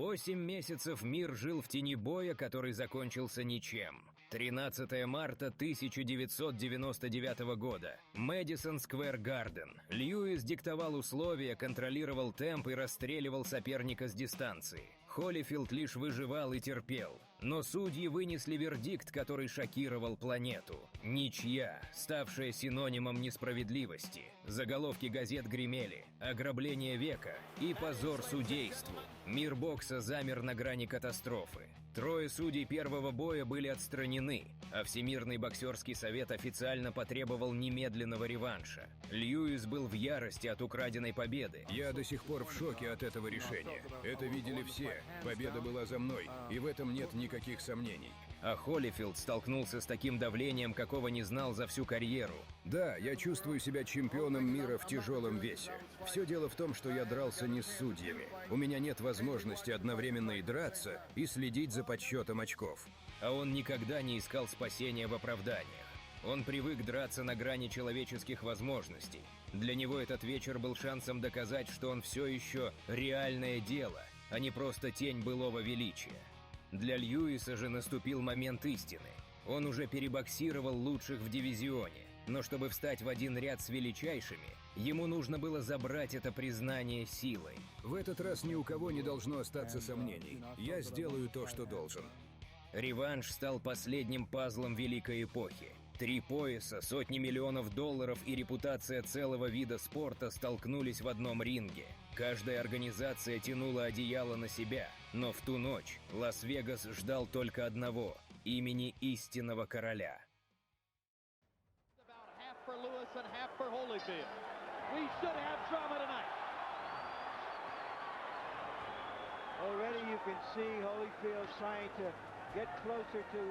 8 месяцев мир жил в тени боя, который закончился ничем. 13 марта 1999 года. Мэдисон Сквер Гарден. Льюис диктовал условия, контролировал темп и расстреливал соперника с дистанции. Холифилд лишь выживал и терпел. Но судьи вынесли вердикт, который шокировал планету. Ничья, ставшая синонимом несправедливости. Заголовки газет гремели: ограбление века и позор судейству. Мир бокса замер на грани катастрофы. 3 судей первого боя были отстранены, а Всемирный боксерский совет официально потребовал немедленного реванша. Льюис был в ярости от украденной победы. «Я до сих пор в шоке от этого решения. Это видели все. Победа была за мной, и в этом нет никаких сомнений». А Холифилд столкнулся с таким давлением, какого не знал за всю карьеру. «Да, я чувствую себя чемпионом мира в тяжелом весе. Все дело в том, что я дрался не с судьями. У меня нет возможности одновременно и драться, и следить за подсчетом очков». А он никогда не искал спасения в оправданиях. Он привык драться на грани человеческих возможностей. Для него этот вечер был шансом доказать, что он все еще реальное дело, а не просто тень былого величия. Для Льюиса же наступил момент истины. Он уже перебоксировал лучших в дивизионе, но чтобы встать в один ряд с величайшими, ему нужно было забрать это признание силой. В этот раз ни у кого не должно остаться сомнений. Я сделаю то, что должен. Реванш стал последним пазлом великой эпохи. 3 пояса, сотни миллионов долларов и репутация целого вида спорта столкнулись в одном ринге. Каждая организация тянула одеяло на себя, но в ту ночь Лас-Вегас ждал только одного – имени истинного короля. Get closer to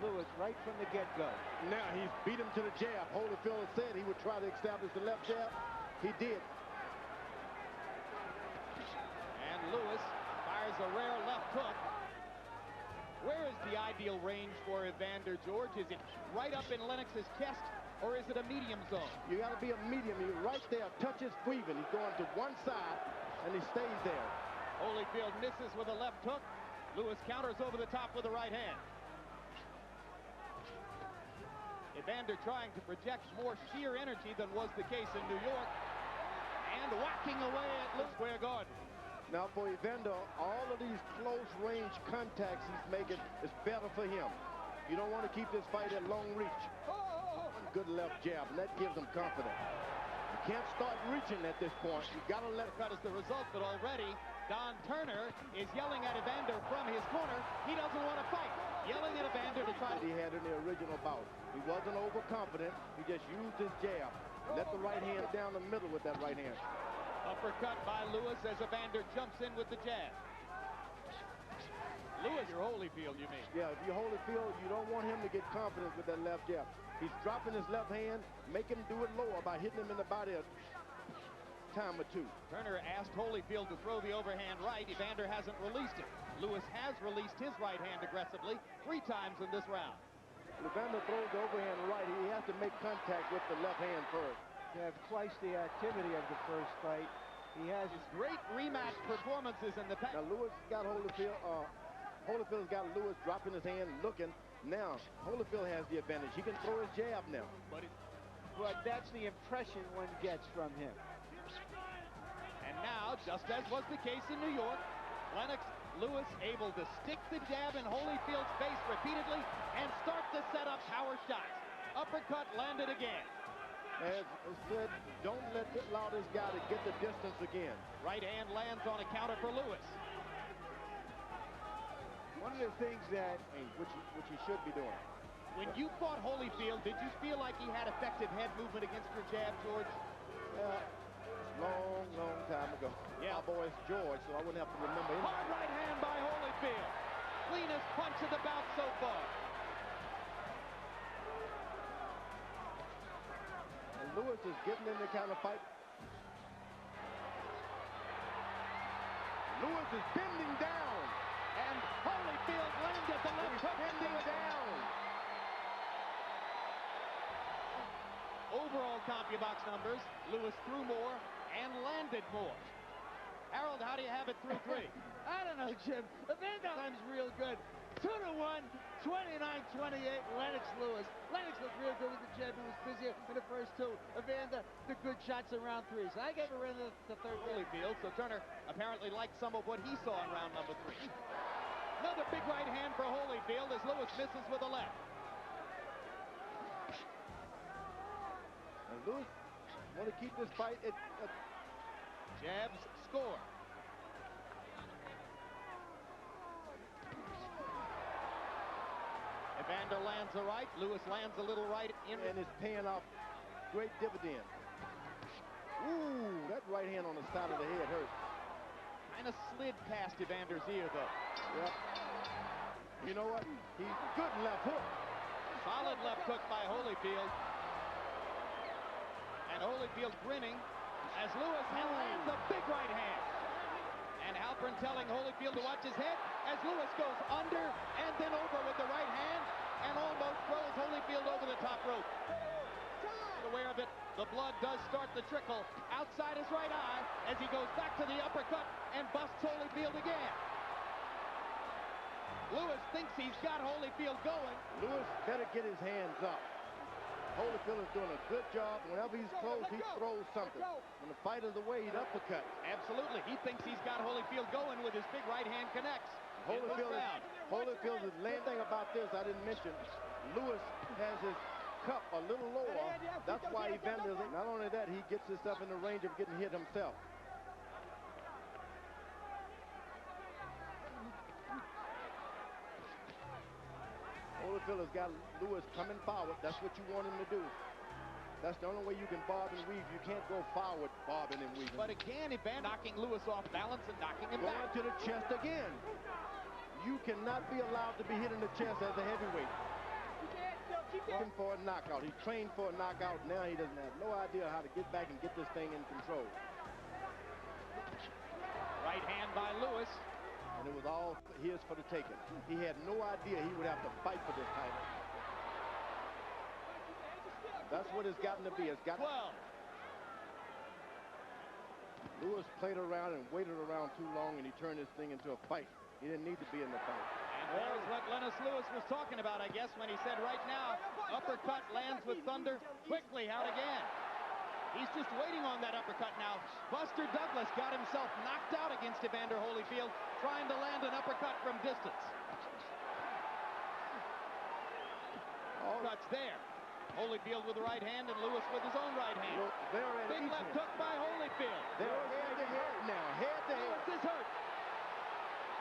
Lewis right from the get-go. Now he's beat him to the jab. Holyfield said he would try to establish the left jab. He did. And Lewis fires a rare left hook. Where is the ideal range for Evander, George? Is it right up in Lennox's chest, or is it a medium zone? You got to be a medium. He's right there. Touch is breathing. He's going to one side, and he stays there. Holyfield misses with a left hook. Lewis counters over the top with the right hand. Evander trying to project more sheer energy than was the case in New York. And whacking away at Lewis Square Garden. Now for Evander, all of these close-range contacts he's making is better for him. You don't want to keep this fight at long reach. One good left jab, and that gives him confidence. You can't start reaching at this point. You got to let it cut as the result, but already Don Turner is yelling at Evander from his corner. He doesn't want to fight. Yelling at Evander to try to... He had in the original bout. He wasn't overconfident. He just used his jab. Let the right hand down the middle with that right hand. Uppercut by Lewis as Evander jumps in with the jab. Lewis, you're Holyfield, you mean? Yeah, if you're Holyfield, you don't want him to get confidence with that left jab. He's dropping his left hand, make him do it lower by hitting him in the body a time or two. Turner asked Holyfield to throw the overhand right. Evander hasn't released it. Lewis has released his right hand aggressively 3 times in this round. If Evander throws the overhand right, he has to make contact with the left hand first. To have twice the activity of the first fight, he has his great rematch performances in the past. Now Lewis got Holyfield. Holyfield's got Lewis dropping his hand, looking. Now Holyfield has the advantage. He can throw his jab now. But that's the impression one gets from him. And now, just as was the case in New York, Lennox Lewis able to stick the jab in Holyfield's face repeatedly and start to set up power shots. Uppercut landed again. As I said, don't allow this guy to get the distance again. Right hand lands on a counter for Lewis. One of the things that... Which he should be doing. When you fought Holyfield, did you feel like he had effective head movement against your jab, George? Long time ago. Yeah. My boy's George, so I wouldn't have to remember him. Hard right hand by Holyfield. Cleanest punch of the bout so far. And Lewis is getting in the kind of fight. Lewis is bending down. And Holyfield landed the left hook. Bending down. Overall CompuBox numbers, Lewis threw more and landed more. Harold, how do you have it through 3? I don't know. Jim. Evander time's real good. 2-1, 29-28, Lennox Lewis. Lennox looked real good with the jab. He was busier in the first two. Evander, the good shots in round three. So I gave Evander the third Holyfield, so Turner apparently liked some of what he saw in round number 3. Another big right hand for Holyfield as Lewis misses with a left. And Lewis want to keep this fight at Jabs score. Evander lands a right. Lewis lands a little right in. and it's paying off great dividend. Ooh, that right hand on the side of the head hurt. Kind of slid past Evander's ear, though. Yep. You know what? He's good left hook. Solid left hook by Holyfield. And Holyfield grinning as Lewis lands a big right hand. And Halpern telling Holyfield to watch his head as Lewis goes under and then over with the right hand and almost throws Holyfield over the top rope. Aware of it, the blood does start to trickle outside his right eye as he goes back to the uppercut and busts Holyfield again. Lewis thinks he's got Holyfield going. Lewis better get his hands up. Holyfield is doing a good job. Whenever he's close, he throws something. When the fight is away, he'd uppercut. Absolutely. He thinks he's got Holyfield going with his big right hand connects. Holyfield is laying thing about this I didn't mention. Lewis has his cup a little lower. That's why Evander, not only that, he gets himself in the range of getting hit himself. Holyfield has got Lewis coming forward. That's what you want him to do. That's the only way you can bob and weave. You can't go forward bobbing and weaving. But again, Evander knocking Lewis off balance and knocking him back. Going to the chest again. You cannot be allowed to be hit in the chest as a heavyweight. Looking for a knockout. He trained for a knockout. Now he doesn't have no idea how to get back and get this thing in control. Right hand by Lewis. And it was all his for the taking. He had no idea he would have to fight for this title. That's what it's gotten to be. It's got 12. Lewis played around and waited around too long, and he turned this thing into a fight. He didn't need to be in the fight. And there's what Lennox Lewis was talking about, I guess, when he said right now, uppercut lands with thunder, quickly out again. He's just waiting on that uppercut now. Buster Douglas got himself knocked out against Evander Holyfield, trying to land an uppercut from distance. Cuts there. Holyfield with the right hand and Lewis with his own right hand. Big left hook by Holyfield. They're head to head now, head to head. Lewis is hurt.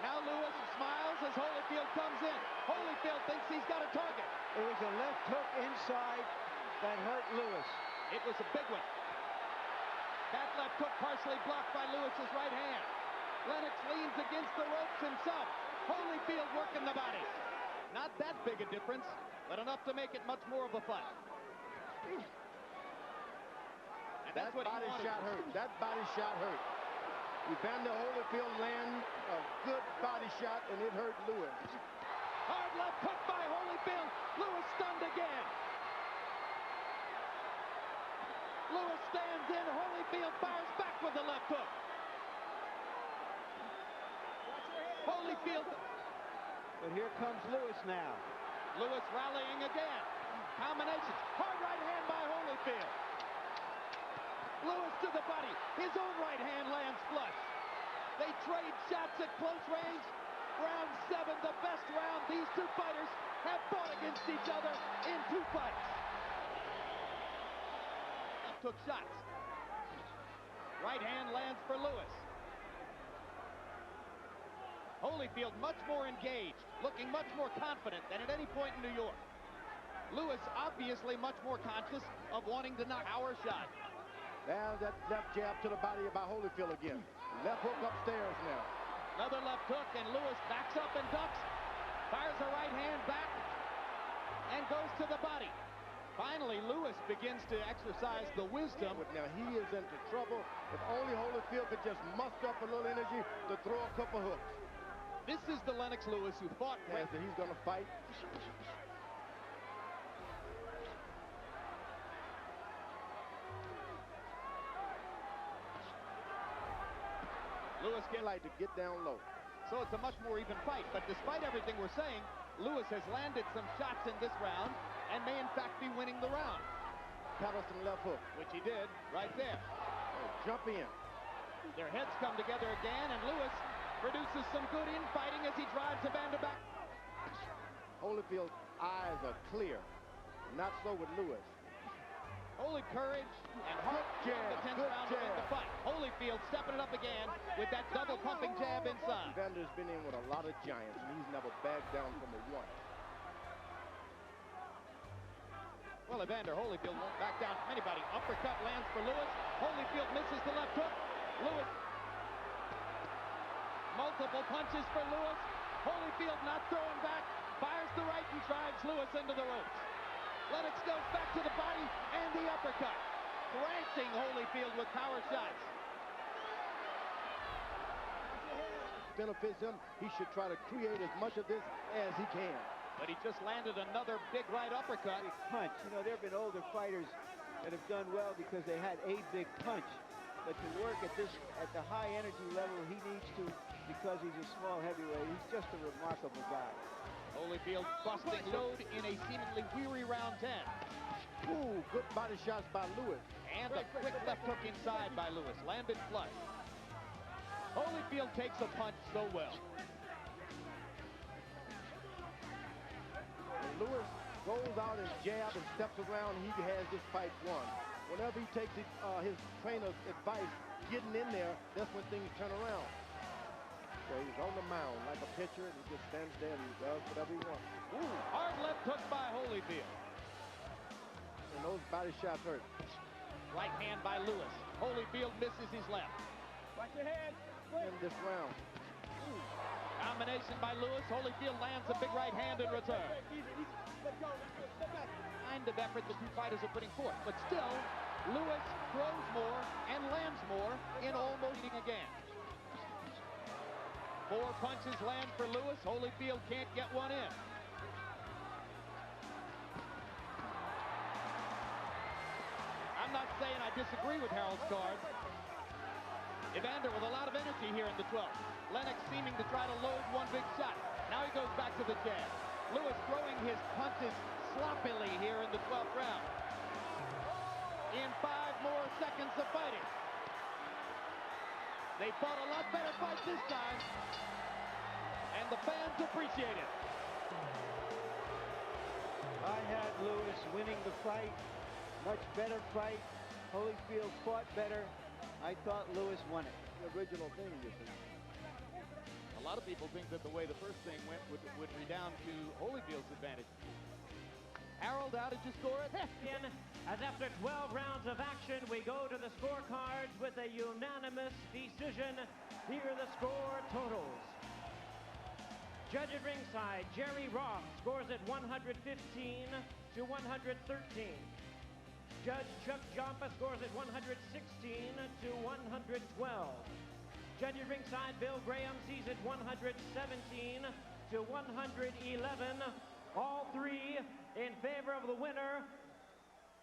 Now Lewis smiles as Holyfield comes in. Holyfield thinks he's got a target. It was a left hook inside that hurt Lewis. It was a big one. That left hook partially blocked by Lewis's right hand. Lennox leans against the ropes himself. Holyfield working the body. Not that big a difference, but enough to make it much more of a fight. And that's what body shot hurt. That body shot hurt. Evander Holyfield landed a good body shot, and it hurt Lewis. Hard left hook by Holyfield. Lewis stunned again. Lewis stands in. Holyfield fires back with the left hook. Holyfield. But here comes Lewis now. Lewis rallying again. Combinations. Hard right hand by Holyfield. Lewis to the body. His own right hand lands flush. They trade shots at close range. Round 7, the best round these two fighters have fought against each other in 2 fights. Took shots. Right hand lands for Lewis. Holyfield much more engaged, looking much more confident than at any point in New York. Lewis obviously much more conscious of wanting to knock our shot. Now that left jab to the body by Holyfield again. Left hook upstairs now. Another left hook, and Lewis backs up and ducks, fires a right hand back, and goes to the body. Finally, Lewis begins to exercise the wisdom. Now he is into trouble. If only Holyfield could just muster up a little energy to throw a couple hooks. This is the Lennox Lewis who fought As he's going to fight. Lewis Like to get down low. So it's a much more even fight. But despite everything we're saying, Lewis has landed some shots in this round and may in fact be winning the round. Patterson left hook. Which he did right there. Oh, jump in. Their heads come together again, and Lewis produces some good infighting as he drives Evander back. Holyfield's eyes are clear. Not so with Lewis. Holy courage and heart Good in the jab, 10th good round to win the jab. fight. Holyfield stepping it up again with that double pumping jab inside. Evander's been in with a lot of giants, and he's never backed down from a one. Well, Evander Holyfield won't back down from anybody. Uppercut lands for Lewis. Holyfield misses the left hook. Lewis. Multiple punches for Lewis. Holyfield not throwing back. Fires the right and drives Lewis into the ropes. Lennox goes back to the body and the uppercut. Thrashing Holyfield with power shots. Benefits him. He should try to create as much of this as he can. But he just landed another big right uppercut. Big punch. You know, there have been older fighters that have done well because they had a big punch. But to work at the high energy level he needs to, because he's a small heavyweight, he's just a remarkable guy. Holyfield busting load in a seemingly weary round 10. Ooh, good body shots by Lewis. And a quick left hook inside by Lewis. Landed flush. Holyfield takes a punch so well. When Lewis goes out and jabs and steps around, he has this fight won. Whenever he takes his trainer's advice, getting in there, that's when things turn around. So he's on the mound like a pitcher, and he just stands there and he does whatever he wants. Ooh, hard left hook by Holyfield. And those body shots hurt. Right hand by Lewis. Holyfield misses his left. Watch your head. In this round. Combination by Lewis. Holyfield lands a big right hand in return. Kind of effort the two fighters are putting forth. But still, Lewis throws more and lands more in almost again. 4 punches land for Lewis. Holyfield can't get one in. I'm not saying I disagree with Harold's card. Evander with a lot of energy here in the 12th. Lennox seeming to try to load one big shot. Now he goes back to the jab. Lewis throwing his punches sloppily here in the 12th round. In 5 more seconds of fighting. They fought a lot better fight this time. And the fans appreciate it. I had Lewis winning the fight. Much better fight. Holyfield fought better. I thought Lewis won it. The original thing, you see. A lot of people think that the way the first thing went would redound to Holyfield's advantage. Harold, how did you score it? As after 12 rounds of action, we go to the scorecards with a unanimous decision. Here are the score totals. Judge at ringside, Jerry Roth scores at 115 to 113. Judge Chuck Jompa scores at 116 to 112. Judge at ringside, Bill Graham sees at 117 to 111. All three in favor of the winner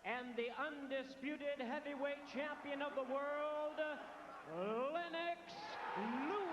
and the undisputed heavyweight champion of the world, Lennox Lewis.